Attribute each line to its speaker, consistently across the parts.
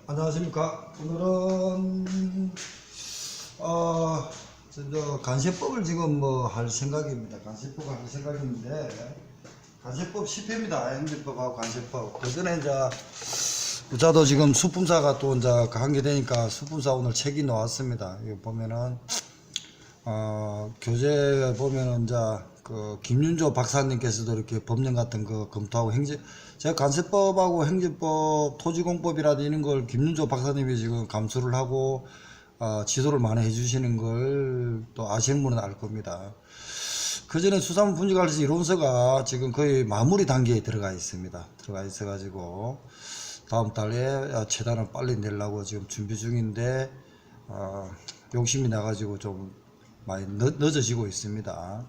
Speaker 1: 안녕하십니까. 오늘은 간세법을 지금 할 생각입니다. 간세법 할 생각인데, 간세법 10회입니다. 행정법하고 간세법. 그 전에 부자도 지금 수품사가 또 한게 되니까 수품사 오늘 책이 나왔습니다. 이거 보면은 교재 보면은 그 김윤조 박사님께서도 이렇게 법령 같은 거 검토하고 제가 간세법하고 행정법, 토지공법이라든 이런 걸 김윤조 박사님이 지금 감수를 하고 지도를 많이 해주시는 걸 또 아시는 분은 알 겁니다. 그 전에 수산물 분지관리소 이론서가 지금 거의 마무리 단계에 들어가 있습니다. 들어가 있어가지고 다음 달에 최단을 빨리 내려고 지금 준비 중인데 욕심이 나가지고 좀 많이 늦어지고 있습니다.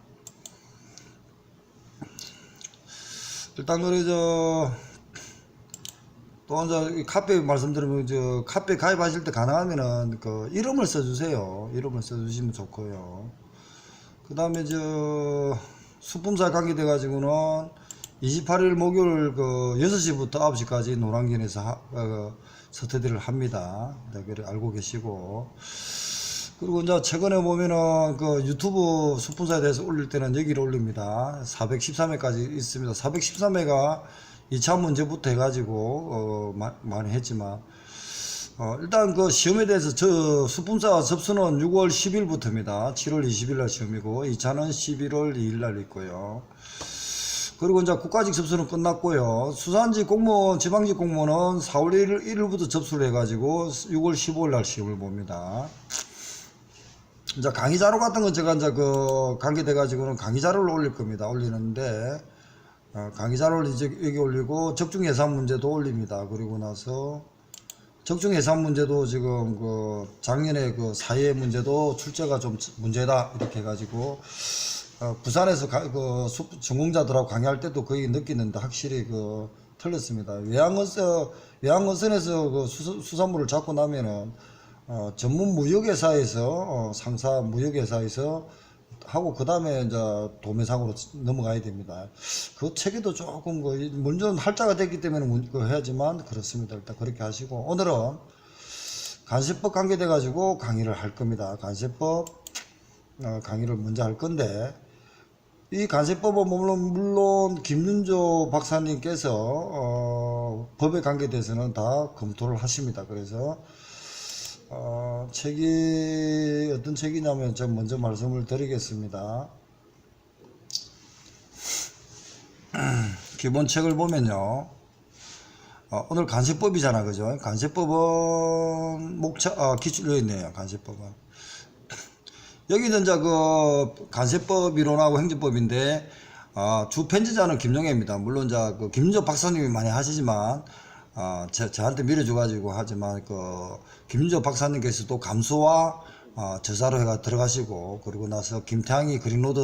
Speaker 1: 일단 또 카페 말씀드리면 카페 가입하실 때 가능하면은 그 이름을 써주세요. 이름을 써주시면 좋고요. 그 다음에 수품사 관계돼 가지고는 28일 목요일 6시부터 9시까지 노량진에서 서태디를 합니다. 그래 알고 계시고. 그리고 최근에 보면은 유튜브 수품사에 대해서 올릴 때는 여기를 올립니다. 413회까지 있습니다. 413회가 2차 문제부터 해가지고 많이 했지만 일단 시험에 대해서 수품사 접수는 6월 10일부터입니다. 7월 20일 날 시험이고 2차는 11월 2일 날 있고요. 그리고 국가직 접수는 끝났고요. 수산지 공무원, 지방직 공무원은 4월 1일부터 접수를 해가지고 6월 15일 날 시험을 봅니다. 강의 자료 같은 건 제가 관계돼 가지고는 강의 자료를 올릴 겁니다. 올리는데 강의 자료를 여기 올리고 적중 예산 문제도 올립니다. 그리고 나서 적중 예산 문제도 지금 작년에 사회 문제도 출제가 좀 문제다 이렇게 해가지고 부산에서 전공자들하고 강의할 때도 거의 느끼는데 확실히 틀렸습니다. 외항건선에서 수산물을 잡고 나면은 전문 무역회사에서 상사 무역회사에서 하고 그 다음에 도매상으로 넘어가야 됩니다. 그 체계도 조금 물론 할자가 됐기 때문에 해야지만 그렇습니다. 일단 그렇게 하시고 오늘은 간세법 관계돼 가지고 강의를 할 겁니다. 간세법 강의를 먼저 할 건데 이 간세법은 물론 김윤조 박사님께서 법에 관계돼서는 다 검토를 하십니다. 그래서 책이 어떤 책이냐면 제가 먼저 말씀을 드리겠습니다. 기본 책을 보면요. 오늘 간세법이잖아, 그죠? 간세법은 기출되어 있네요. 간세법은 여기는 간세법 이론하고 행정법인데 주 편집자는 김용혜입니다. 물론 김윤조 박사님이 많이 하시지만 저한테 밀어줘가지고 하지만 김윤조 박사님께서도 감수와 저자로 해가 들어가시고 그리고 나서 김태양이 그린로드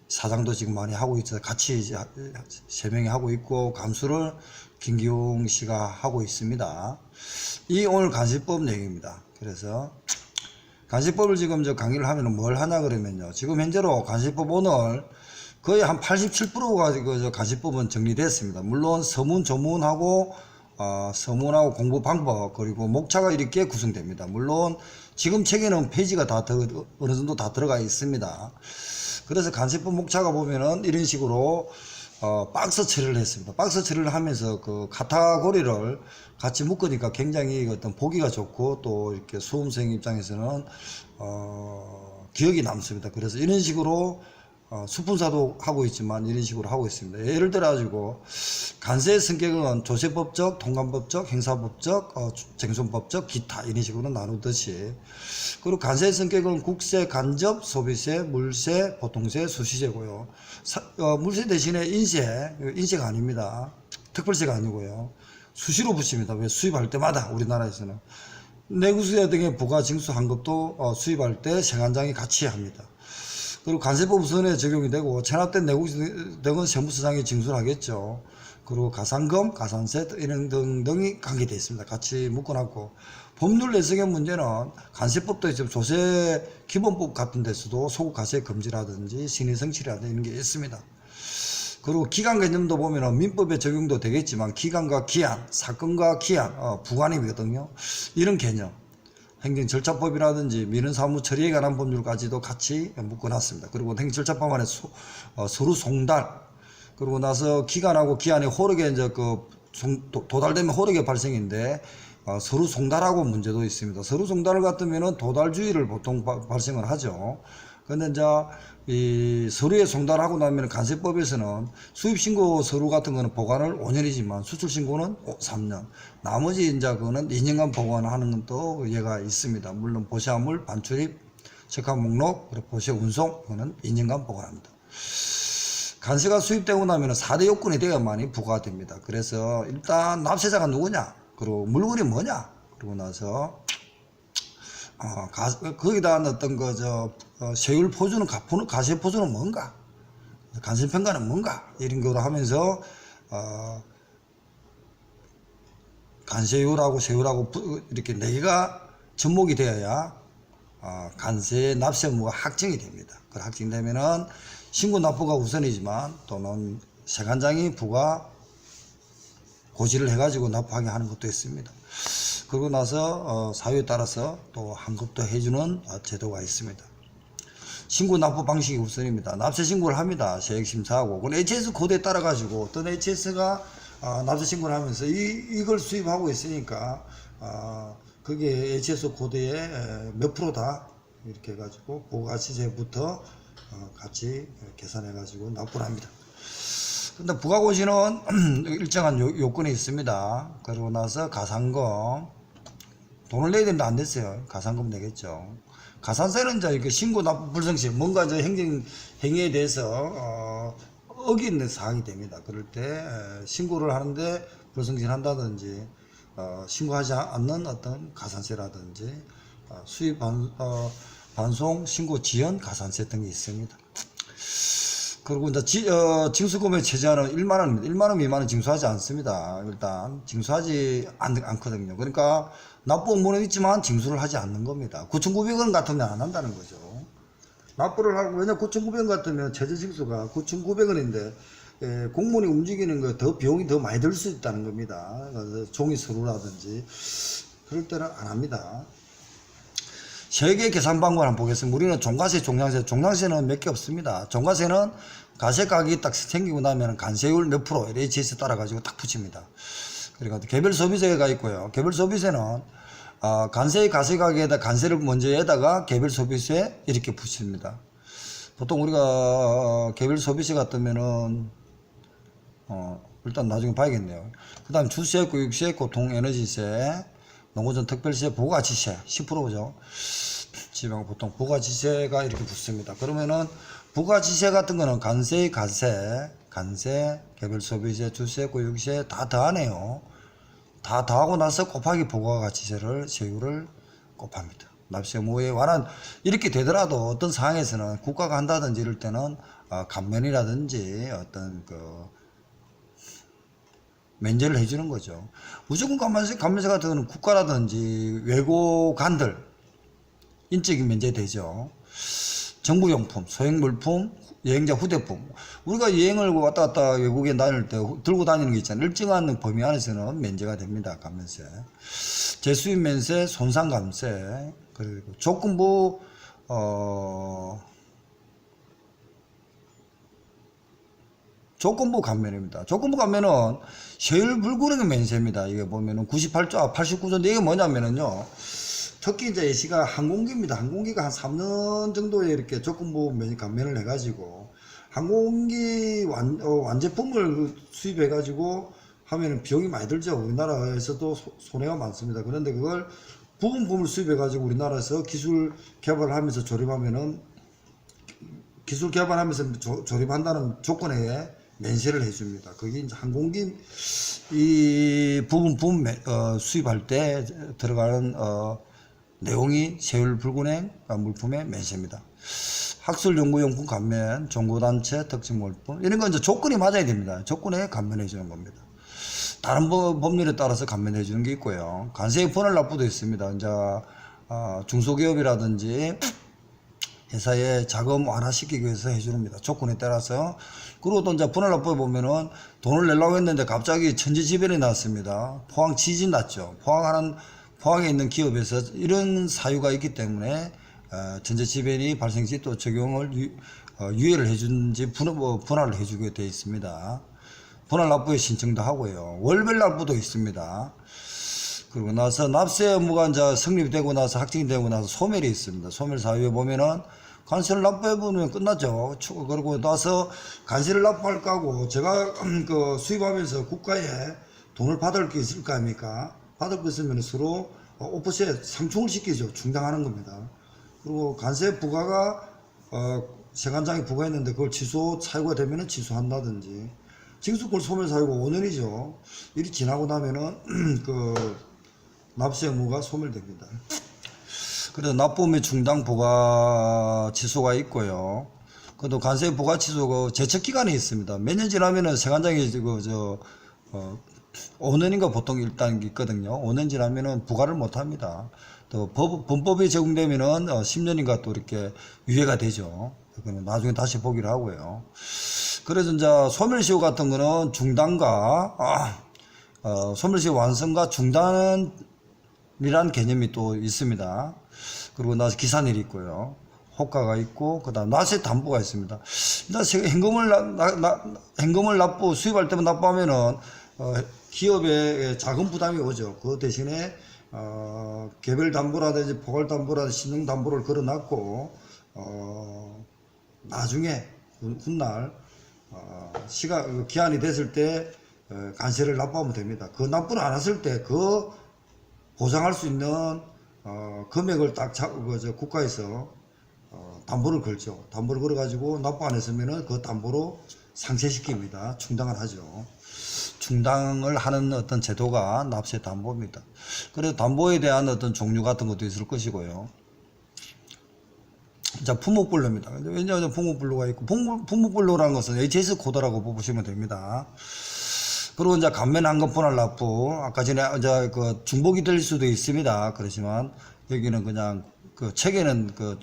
Speaker 1: 사장도 지금 많이 하고 있어요. 같이 세 명이 하고 있고 감수를 김기용 씨가 하고 있습니다. 이 오늘 간세법 내용입니다. 그래서 간세법을 지금 강의를 하면 뭘 하냐 그러면요. 지금 현재로 간세법 오늘 거의 한 87%가 간세법은 정리됐습니다. 물론 서문, 조문하고 서문하고 공부 방법 그리고 목차가 이렇게 구성됩니다. 물론 지금 책에는 페이지가 어느 정도 다 들어가 있습니다. 그래서 간세법 목차가 보면은 이런 식으로 박스 처리를 했습니다. 박스 처리를 하면서 카테고리를 같이 묶으니까 굉장히 보기가 좋고 또 이렇게 수험생 입장에서는 기억이 남습니다. 그래서 이런 식으로 수품사도 하고 있지만 이런 식으로 하고 있습니다. 예를 들어 가지고 간세의 성격은 조세법적, 통관법적, 행사법적, 쟁손법적, 기타 이런 식으로 나누듯이 그리고 간세의 성격은 국세, 간접, 소비세, 물세, 보통세, 수시세고요. 물세 대신에 인세가 아닙니다. 특별세가 아니고요. 수시로 붙입니다. 왜 수입할 때마다 우리나라에서는 내구세 등의 부가 징수한 것도 수입할 때 세관장이 같이 합니다. 그리고 간세법 우선에 적용이 되고 체납된 내구세 등은 세무서장이 징수를 하겠죠. 그리고 가산금, 가산세 이런 등등이 관계되어 있습니다. 같이 묶어놨고 법률 내성의 문제는 간세법도 있지만 조세 기본법 같은 데서도 소급 과세 금지라든지 신의 성취라든지 이런 게 있습니다. 그리고 기간 개념도 보면은 민법에 적용도 되겠지만 기간과 기한, 사건과 기한, 부관입이거든요. 이런 개념. 행정절차법이라든지 민원사무 처리에 관한 법률까지도 같이 묶어놨습니다. 그리고 행정절차법 안에 서류 송달, 그러고 나서 기간하고 기한에 호르게 이제 도달되면 호르게 발생인데, 서류 송달하고 문제도 있습니다. 서류 송달 같으면은 도달주의를 보통 발생을 하죠. 근데 이제 이 서류에 송달하고 나면 간세법에서는 수입신고 서류 같은 거는 보관을 5년이지만 수출신고는 3년. 나머지 이제 그거는 2년간 보관하는 건 또 예가 있습니다. 물론 보시화물, 반출입, 적합 목록, 그리고 보시 운송, 그거는 2년간 보관합니다. 간세가 수입되고 나면 4대 요건이 되어야만이 부과됩니다. 그래서 일단 납세자가 누구냐? 그리고 물건이 뭐냐? 그러고 나서 거기다 어떤 세율 포주는 가세 포주는 뭔가, 간세평가는 뭔가, 이런 거로 하면서 간세율하고 세율하고 이렇게 4개가 접목이 되어야 간세 납세 의무가 확정이 됩니다. 그 확정되면은 신고 납부가 우선이지만 또는 세관장이 부과 고지를 해가지고 납부하게 하는 것도 있습니다. 그러고 나서 사유에 따라서 또 환급도 해주는 제도가 있습니다. 신고 납부 방식이 우선입니다. 납세 신고를 합니다. 세액심사하고. 그건 HS 코드에 따라 가지고 어떤 HS가 납세 신고를 하면서 이걸 수입하고 있으니까 그게 HS 코드에 몇 프로다 이렇게 해가지고 부가가치세부터 같이 계산해 가지고 납부를 합니다. 근데 부가고시는 일정한 요건이 있습니다. 그러고 나서 가산금, 돈을 내야 되는데 안 됐어요. 가산금 내겠죠. 가산세는 이제 그 신고 납부 불성시, 뭔가 이제 행위에 대해서 어기는 사항이 됩니다. 그럴 때 신고를 하는데 불성시를 한다든지 신고하지 않는 어떤 가산세라든지 수입 반송 신고 지연 가산세 등이 있습니다. 그리고 이제 징수금액 최저하는 1만원입니다. 1만원 미만은 징수하지 않습니다. 일단 징수하지 않거든요. 그러니까 납부 의무는 있지만 징수를 하지 않는 겁니다. 9,900원 같으면 안 한다는 거죠. 납부를 하고, 왜냐 9,900원 같으면 최저 징수가 9,900원인데 공무원이 움직이는 거 더 비용이 더 많이 들 수 있다는 겁니다. 종이 서류라든지 그럴 때는 안 합니다. 세개 계산 방법을 한번 보겠습니다. 우리는 종가세, 종량세는 몇 개 없습니다. 종가세는 가세 가격이 딱 생기고 나면 간세율 몇 프로, HS에 따라 가지고 딱 붙입니다. 그리고 개별 소비세가 있고요. 개별 소비세는 간세의 가세 가격에다 간세를 먼저 해다가 개별 소비세 이렇게 붙입니다. 보통 우리가 개별 소비세 같으면은 일단 나중에 봐야겠네요. 그 다음 주세, 교육세, 교통에너지세, 농어촌 특별세, 부가가치세 10%죠. 지방 보통 부가가치세가 이렇게 붙습니다. 그러면은 부가가치세 같은 거는 간세, 간세, 개별소비세, 주세, 교육세 다 더하네요. 다 더하고 나서 곱하기 부가가치세를 세율을 곱합니다. 납세 의무에 관한 이렇게 되더라도 어떤 상황에서는 국가가 한다든지 이럴 때는 감면이라든지 어떤 면제를 해주는 거죠. 무조건 감면세 같은 경우는 국가라든지 외고관들 인적인 면제되죠. 정부용품, 소형물품, 여행자 휴대품. 우리가 여행을 왔다 갔다 외국에 다닐 때 들고 다니는 게 있잖아요. 일정한 범위 안에서는 면제가 됩니다. 감면세. 재수입 면세, 손상감세, 그리고 조건부 조건부 감면입니다. 조건부 감면은 세율 불구액 면세입니다. 이게 보면은 98조, 89조인데 이게 뭐냐면은요. 특히 이제 예시가 항공기입니다. 항공기가 한 3년 정도에 이렇게 조건부 감면을 해가지고 항공기 완제품을 수입해가지고 하면은 비용이 많이 들죠. 우리나라에서도 손해가 많습니다. 그런데 그걸 부분품을 수입해가지고 우리나라에서 기술 개발을 하면서 조립하면은 기술 개발하면서 조립한다는 조건에 면세를 해줍니다. 그게 이제 항공기 이 부분품 수입할 때 들어가는 내용이 세율 불구액 물품의 면세입니다. 학술 연구용품 감면, 종고단체 특징 물품 이런 건 이제 조건이 맞아야 됩니다. 조건에 감면해 주는 겁니다. 다른 법률에 따라서 감면해 주는 게 있고요. 간세의 분할 납부도 있습니다. 이제 중소기업이라든지 회사에 자금 완화시키기 위해서 해줍니다. 조건에 따라서. 그리고 또 이제 분할납부에 보면은 돈을 내려고 했는데 갑자기 천지지변이 났습니다. 포항 지진 났죠. 포항에 있는 기업에서 이런 사유가 있기 때문에 천지지변이 발생 시 또 적용을 유예를 해준지 분할을 해주게 되어 있습니다. 분할납부에 신청도 하고요. 월별 납부도 있습니다. 그리고 나서 납세 의무가 이제 성립되고 나서 확정이 되고 나서 소멸이 있습니다. 소멸 사유에 보면은 관세를 납부해보면 끝났죠. 그리고 나서 관세를 납부할 거고 제가 그 수입하면서 국가에 돈을 받을 게 있을 거 아닙니까? 받을 거 있으면 서로 오프셋 상충을 시키죠. 충당하는 겁니다. 그리고 관세 부과가 세관장이 부과했는데 그걸 취소 사유가 되면은 취소한다든지 징수권 소멸 사유가 5년이죠. 일이 지나고 나면은 그 납세 의무가 소멸됩니다. 그래서 납부의 중당 부과 취소가 있고요. 그래도 관세 부과 취소가 제척 기간이 있습니다. 몇 년 지나면은 세관장이 5년인가 보통 일단 있거든요. 5년 지나면은 부과를 못 합니다. 또 범법이 적용되면은 10년인가 또 이렇게 유예가 되죠. 그거는 나중에 다시 보기를 하고요. 그래서 이제 소멸시효 같은 거는 중단과 소멸시효 완성과 중단이라는 개념이 또 있습니다. 그리고 나서 기산일이 있고요. 호가가 있고, 그 다음 납세 담보가 있습니다. 일단 현금을 수입할 때만 납부하면은, 기업에 자금 부담이 오죠. 그 대신에, 개별 담보라든지 포괄 담보라든지 신용 담보를 걸어놨고, 나중에, 훗날, 기한이 됐을 때, 관세를 납부하면 됩니다. 그 납부를 안 했을 때, 보상할 수 있는 금액을 딱 국가에서 담보를 걸죠. 담보를 걸어가지고 납부 안 했으면은 그 담보로 상쇄시킵니다. 충당을 하죠. 충당을 하는 어떤 제도가 납세 담보입니다. 그래서 담보에 대한 어떤 종류 같은 것도 있을 것이고요. 자, 품목분류입니다. 왜냐하면 품목분류가 있고, 품목분류라는 것은 HS 코드라고 보시면 됩니다. 그리고 이제 감면한금 분할납부, 아까 전에 이제 그 중복이 될 수도 있습니다. 그렇지만 여기는 그냥 그 책에는 그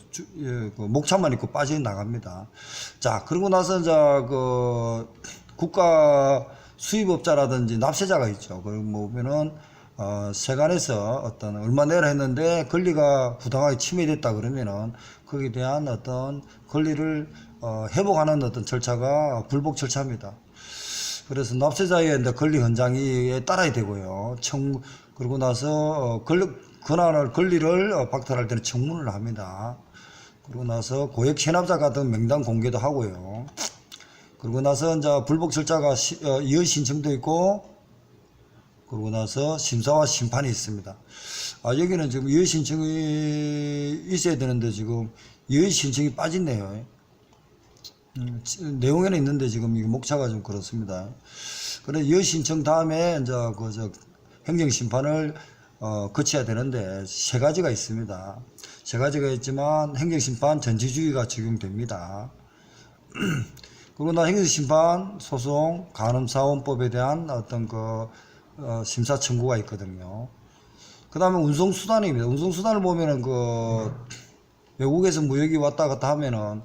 Speaker 1: 목차만 있고 빠져나갑니다. 자, 그러고 나서 이제 그 국가 수입업자라든지 납세자가 있죠. 그리고 보면은 세관에서 어떤 얼마 내라 했는데 권리가 부당하게 침해됐다 그러면은 거기에 대한 어떤 권리를 회복하는 어떤 절차가 불복 절차입니다. 그래서 납세자의 권리 헌장에 따라야 되고요. 그러고 나서 권리를 박탈할 때는 청문을 합니다. 그러고 나서 고액 체납자 같은 명단 공개도 하고요. 그러고 나서 이제 불복 절차가 이의 신청도 있고, 그러고 나서 심사와 심판이 있습니다. 여기는 지금 이의 신청이 있어야 되는데 지금 이의 신청이 빠졌네요. 내용에는 있는데 지금 이게 목차가 좀 그렇습니다. 그래서 이의 신청 다음에 이제 행정심판을 거쳐야 되는데 세 가지가 있습니다. 세 가지가 있지만 행정심판 전지주의가 적용됩니다. 그리고 나 행정심판, 소송, 간음사원법에 대한 어떤 심사 청구가 있거든요. 그 다음에 운송수단입니다. 운송수단을 보면은 외국에서 무역이 왔다 갔다 하면은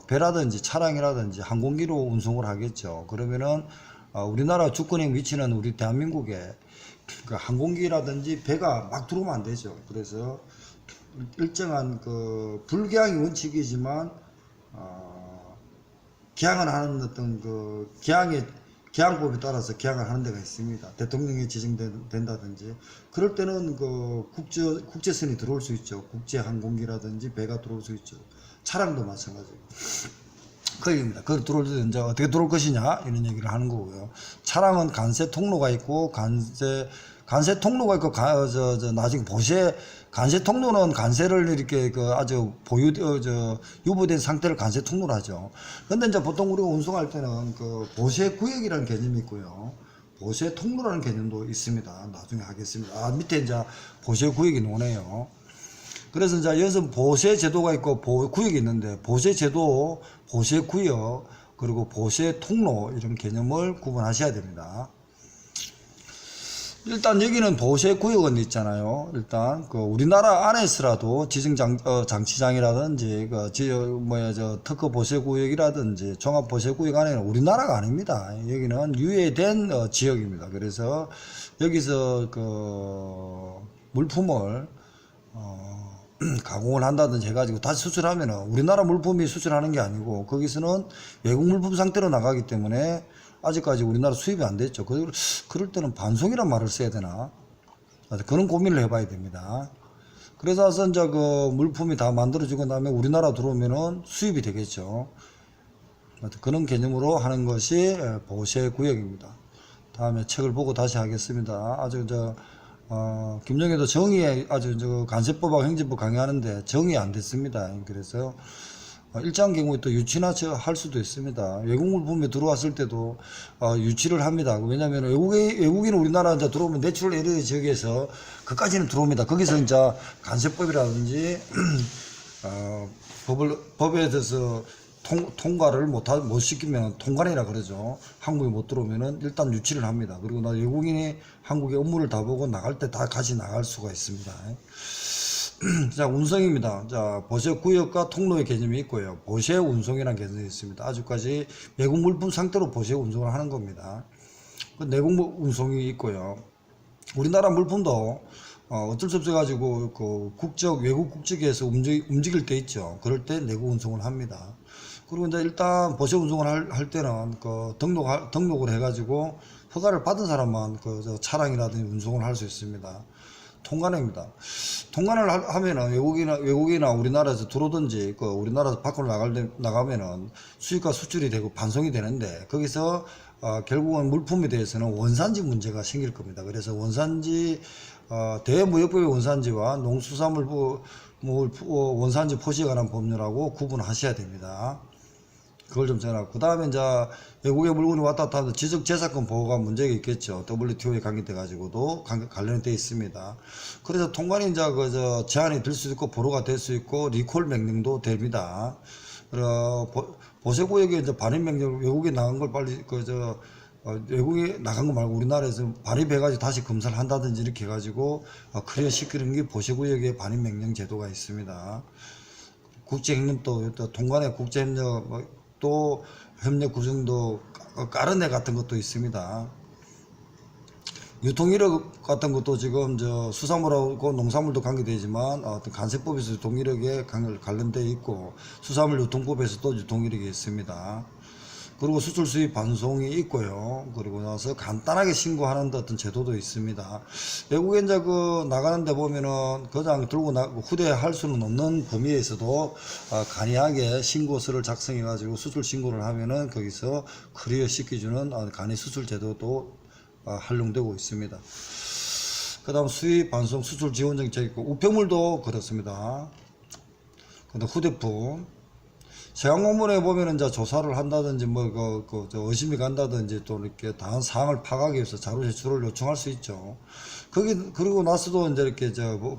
Speaker 1: 배라든지 차량이라든지 항공기로 운송을 하겠죠. 그러면은 우리나라 주권의 위치는 우리 대한민국에 그 항공기라든지 배가 막 들어오면 안 되죠. 그래서 일정한 불개항이 원칙이지만 개항을 하는 어떤 개항법에 따라서 개항을 하는 데가 있습니다. 대통령이 지정된다든지 그럴 때는 국제선이 들어올 수 있죠. 국제 항공기라든지 배가 들어올 수 있죠. 차량도 마찬가지고. 그 얘기입니다. 그걸 들어올 때 이제 어떻게 들어올 것이냐 이런 얘기를 하는 거고요. 차량은 관세 통로가 있고 관세 통로가 있고 나중에 관세 통로는 관세를 이렇게 아주 유보된 상태를 관세 통로로 하죠. 근데 이제 보통 우리가 운송할 때는 보세 구역이라는 개념이 있고요. 보세 통로라는 개념도 있습니다. 나중에 하겠습니다. 밑에 이제 보세 구역이 나오네요. 그래서 이제 여기서 보세 제도가 있고 구역이 있는데 보세 제도, 보세 구역, 그리고 보세 통로 이런 개념을 구분하셔야 됩니다. 일단 여기는 보세구역은 있잖아요. 일단 그 우리나라 안에서라도 장치장이라든지 특허 보세구역이라든지 종합 보세구역 안에는 우리나라가 아닙니다. 여기는 유예된 지역입니다. 그래서 여기서 그 물품을 가공을 한다든지 해가지고 다시 수출하면은 우리나라 물품이 수출하는 게 아니고 거기서는 외국 물품 상태로 나가기 때문에 아직까지 우리나라 수입이 안 됐죠. 그럴 때는 반송이란 말을 써야 되나? 그런 고민을 해봐야 됩니다. 그래서 이제 그 물품이 다 만들어지고 나면 우리나라 들어오면은 수입이 되겠죠. 그런 개념으로 하는 것이 보세구역입니다. 다음에 책을 보고 다시 하겠습니다. 아주 김정희도 정의에 아주 간세법하고 행정법 강의하는데 정의 안 됐습니다. 그래서 일정 경우에 또 유치나 할 수도 있습니다. 외국 물품에 들어왔을 때도 유치를 합니다. 왜냐하면 외국인은 우리나라 이제 들어오면 내추럴 에리어 지역에서 그까지는 들어옵니다. 거기서 이제 간세법이라든지 법에 대해서 통과를 못 시키면 통관이라 그러죠. 한국에 못 들어오면은 일단 유치를 합니다. 그리고 외국인이 한국의 업무를 다 보고 나갈 때 다 같이 나갈 수가 있습니다. 자, 운송입니다. 자, 보세구역과 통로의 개념이 있고요. 보세 운송이라는 개념이 있습니다. 아직까지 외국 물품 상태로 보세 운송을 하는 겁니다. 그 내국 운송이 있고요. 우리나라 물품도 어쩔 수 없어 가지고 그 외국 국적에서 움직일 때 있죠. 그럴 때 내국 운송을 합니다. 그리고 이제 일단 보세 운송을 할 때는 그 등록을 해가지고 허가를 받은 사람만 차량이라든지 운송을 할 수 있습니다. 통관입니다. 통관을 하면은 외국이나 우리나라에서 들어오든지 우리나라 밖으로 나가면은 수입과 수출이 되고 반송이 되는데 거기서 결국은 물품에 대해서는 원산지 문제가 생길 겁니다. 그래서 원산지 대무역법의 원산지와 농수산물 원산지 표시에 관한 법률하고 구분하셔야 됩니다. 그걸 좀 정하고, 그 다음에 이제 외국의 물건이 왔다 갔다 하면 지적재산권 보호가 문제가 있겠죠. WTO에 관계돼가지고도 관련돼 있습니다. 그래서 통관이 이제 제한이 될 수 있고, 보로가 될 수 있고, 리콜 명령도 됩니다. 보세구역에 이제 반입 명령, 외국에 나간 걸 빨리, 외국에 나간 거 말고 우리나라에서 반입해가지고 다시 검사를 한다든지 이렇게 해가지고, 클리어 시키는 게 보세구역에 반입 명령 제도가 있습니다. 국제협력도, 통관의 국제협력, 또 협력 구성도 까르네 같은 것도 있습니다. 유통이력 같은 것도 지금 수산물하고 농산물도 관계되지만 어떤 간세법에서 유통이력에 관련되어 있고 수산물 유통법에서도 유통이력이 있습니다. 그리고 수출 수입 반송이 있고요. 그리고 나서 간단하게 신고하는 어떤 제도도 있습니다. 외국에 이제 나가는데 보면은 그냥 들고 후대할 수는 없는 범위에서도 간이하게 신고서를 작성해 가지고 수출 신고를 하면은 거기서 클리어 시켜주는 간이 수출 제도도 활용되고 있습니다. 그 다음 수입 반송 수출 지원 정책 있고 우편물도 그렇습니다. 근데 후대품 세관공문에 보면은 이제 조사를 한다든지 의심이 간다든지 또 이렇게 다른 사항을 파악하기 위해서 자료 제출을 요청할 수 있죠. 그리고 나서도 이제 이렇게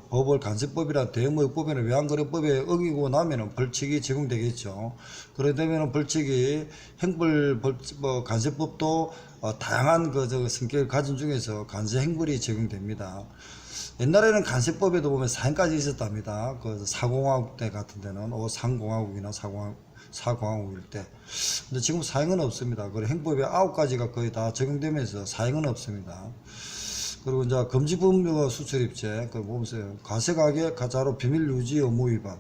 Speaker 1: 법을 간세법이나 대무역법이나 외환거래법에 어기고 나면은 벌칙이 적용되겠죠. 그래 되면은 벌칙이 간세법도 다양한 성격을 가진 중에서 간세 행벌이 적용됩니다. 옛날에는 간세법에도 보면 사형까지 있었답니다. 사공화국 때 같은 데는 상공화국이나 사공화국일 때. 근데 지금 사형은 없습니다. 그리고 행법에 9가지가 거의 다 적용되면서 사형은 없습니다. 그리고 이제 금지품목 수출입죄, 보면서 과세가격 가짜로 비밀 유지 의무 위반,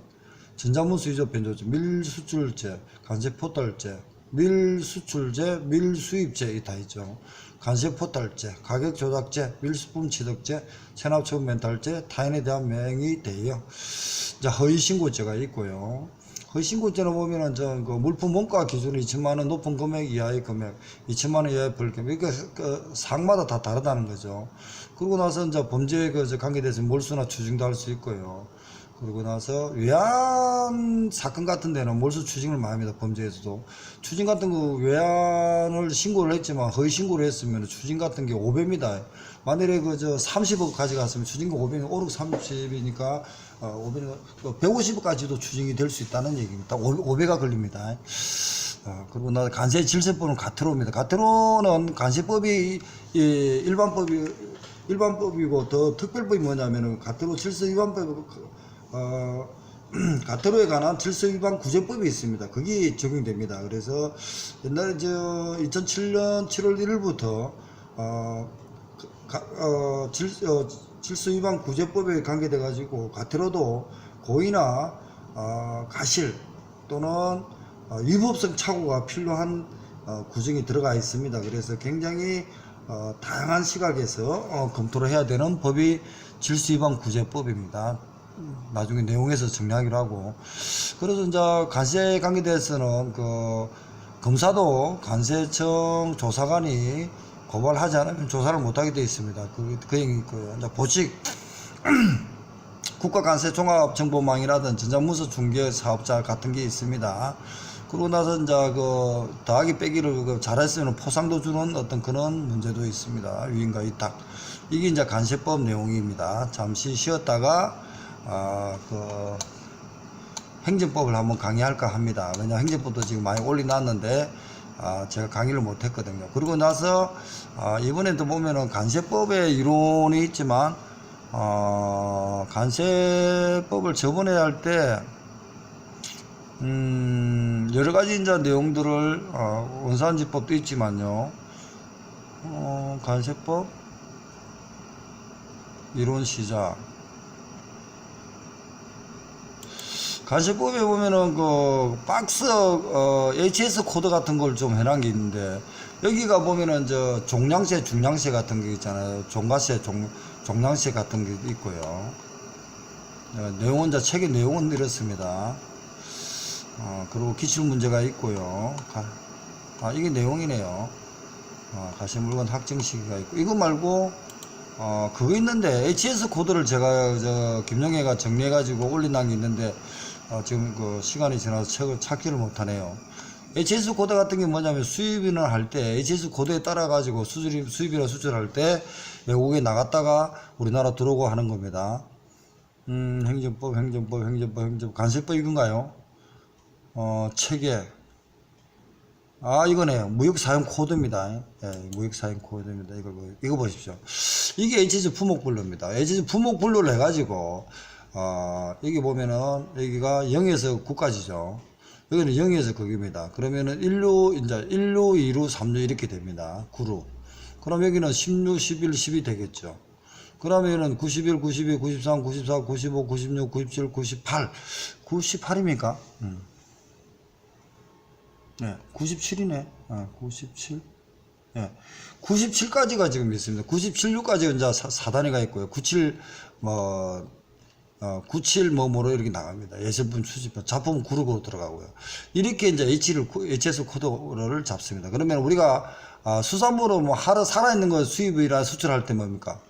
Speaker 1: 전자문서 위조 변조죄, 밀수출죄, 간세포탈죄, 밀수출죄, 밀수입죄 다 있죠. 간세포탈죄, 가격조작죄, 밀수품 취득죄, 체납처분 멘탈죄, 타인에 대한 명의대여, 허위신고죄가 있고요. 허위신고죄는 보면은 물품 원가 기준이 2천만원 높은 금액 이하의 금액, 2천만원 이하의 벌금액, 상마다 다 다르다는 거죠. 그리고 나서 이제 범죄에 관계돼서 몰수나 추징도 할 수 있고요. 그리고 나서 외환 사건 같은 데는 몰수 추징을 많이 합니다. 범죄에서도 추징 같은 거 외환을 신고를 했지만 허위 신고를 했으면 추징 같은 게 5배입니다. 만일에 30억 가져갔으면 추징금 5배면 5억 30이니까 150억까지도 추징이 될 수 있다는 얘기입니다. 5배가 걸립니다. 그리고 나 간세 질서법은 가태료입니다. 가태료는 간세법이 일반법이 일반법이고 더 특별법이 뭐냐면은 가태료 질서 위반법, 가태료에 관한 질서 위반 구제법이 있습니다. 그게 적용됩니다. 그래서 옛날에 2007년 7월 1일부터 질서 위반 구제법에 관계돼 가지고 가태료도 고의나 가실 또는 위법성 착오가 필요한 규정이 들어가 있습니다. 그래서 굉장히 다양한 시각에서 검토를 해야 되는 법이 질서위반 구제법입니다. 나중에 내용에서 정리하기로 하고, 그래서 이제 관세에 관계돼서는 검사도 관세청 조사관이 고발하지 않으면 조사를 못하게 되어 있습니다. 그 얘기 있고요. 이제 보직 국가관세종합정보망이라든 전자문서 중개 사업자 같은 게 있습니다. 그러고 나서 이제 더하기 빼기를 잘했으면 포상도 주는 어떤 그런 문제도 있습니다. 위임과 위탁. 이게 이제 관세법 내용입니다. 잠시 쉬었다가 행정법을 한번 강의할까 합니다. 왜냐 행정법도 지금 많이 올려놨는데 제가 강의를 못했거든요. 그러고 나서 이번에도 보면은 관세법의 이론이 있지만 관세법을 저번에 할 때 여러가지 이제 내용들을 원산지법도 있지만요, 관세법 이론 시작. 관세법에 보면은 박스 HS 코드 같은 걸 좀 해놓은 게 있는데, 여기가 보면은 종량세 중량세 같은 게 있잖아요. 종가세 종량세 같은 게 있고요. 내용은 책의 내용은 이렇습니다. 그리고 기출 문제가 있고요. 이게 내용이네요. 가시 물건 확정 시기가 있고, 이거 말고 그거 있는데 HS 코드를 제가 김영애가 정리해 가지고 올린다는 게 있는데 지금 시간이 지나서 책을 찾기를 못하네요. HS 코드 같은 게 뭐냐면 수입인을 할 때 HS 코드에 따라 가지고 수입이나 수출할 때 외국에 나갔다가 우리나라 들어오고 하는 겁니다. 행정법 관세법 이건가요? 체계. 이거네요. 무역사용 코드입니다. 예, 무역사용 코드입니다. 이거 보십시오. 이게 HS 품목분류입니다. HS 품목분류를 해가지고, 여기 보면은, 여기가 0에서 9까지죠. 여기는 0에서 거기입니다. 그러면은 1루, 2루, 3루 이렇게 됩니다. 9루. 그럼 여기는 16, 11, 12 되겠죠. 그러면은 91, 92, 93, 94, 95, 96, 97, 98. 98입니까? 네, 97이네. 97. 네, 97까지가 지금 있습니다. 97류까지 이제 4단위가 있고요. 97, 97 뭐로 이렇게 나갑니다. 예술품 수집품, 작품 그룹으로 들어가고요. 이렇게 이제 HS 코드를 잡습니다. 그러면 우리가 수산물로 살아있는 거 수입이나 수출할 때 뭡니까?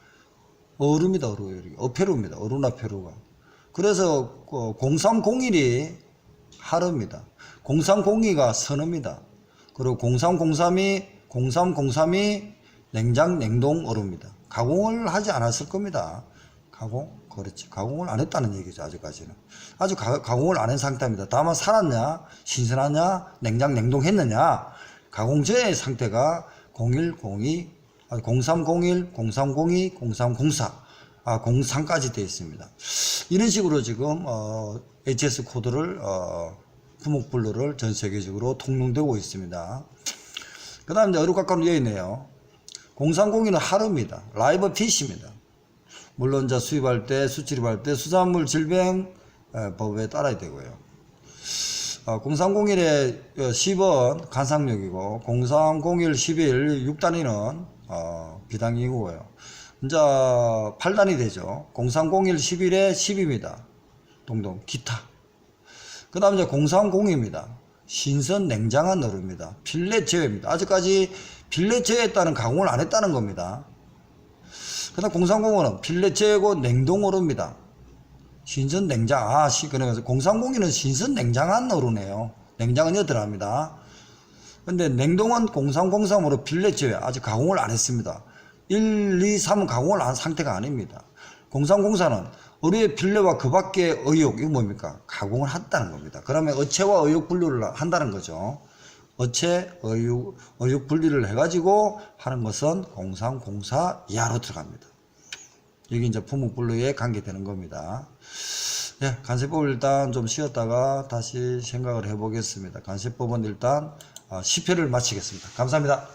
Speaker 1: 어루입니다, 어루. 어패루입니다. 어루나 패루가. 그래서 0301이 하루입니다. 0302가 선어입니다. 그리고 0303이 냉장, 냉동 어루입니다. 가공을 하지 않았을 겁니다. 그렇지. 가공을 안 했다는 얘기죠, 아직까지는. 아직 가공을 안 한 상태입니다. 다만 살았냐, 신선하냐, 냉장, 냉동했느냐, 가공 전의 상태가 0102, 0301, 0302, 0304, 03까지 되어 있습니다. 이런 식으로 지금, HS 코드를, 품목분류를 전 세계적으로 통용되고 있습니다. 그 다음에 어류가까운 여기 있네요. 0302는 하루입니다. 라이브 피시입니다. 물론 수입할 때, 수출입할 때 수산물 질병 법에 따라야 되고요. 0301의 10은 간상력이고 0301 11 6단위는 비당이고요. 이제 8단위 되죠. 0301 11에 10입니다. 동동 기타. 그 다음 이제 0302입니다. 신선 냉장한 어류입니다. 필렛 제외입니다. 아직까지 필렛 제외했다는 가공을 안 했다는 겁니다. 그 다음 0305는 필렛 제외고 냉동 어류입니다. 신선 냉장, 그러면서 0302는 신선 냉장한 어류네요. 냉장은 여기 들어갑니다. 근데 냉동은 0303으로 필렛 제외, 아직 가공을 안 했습니다. 1, 2, 3은 가공을 안 한 상태가 아닙니다. 0304는 어류의 필렛과 그 밖의 의욕, 이거 뭡니까? 가공을 했다는 겁니다. 그러면 어체와 의욕 분류를 한다는 거죠. 어체, 의욕 분리를 해가지고 하는 것은 0304 이하로 들어갑니다. 여기 이제 품목별로에 관계되는 겁니다. 예, 간세법을 일단 좀 쉬었다가 다시 생각을 해보겠습니다. 간세법은 일단 10회를 마치겠습니다. 감사합니다.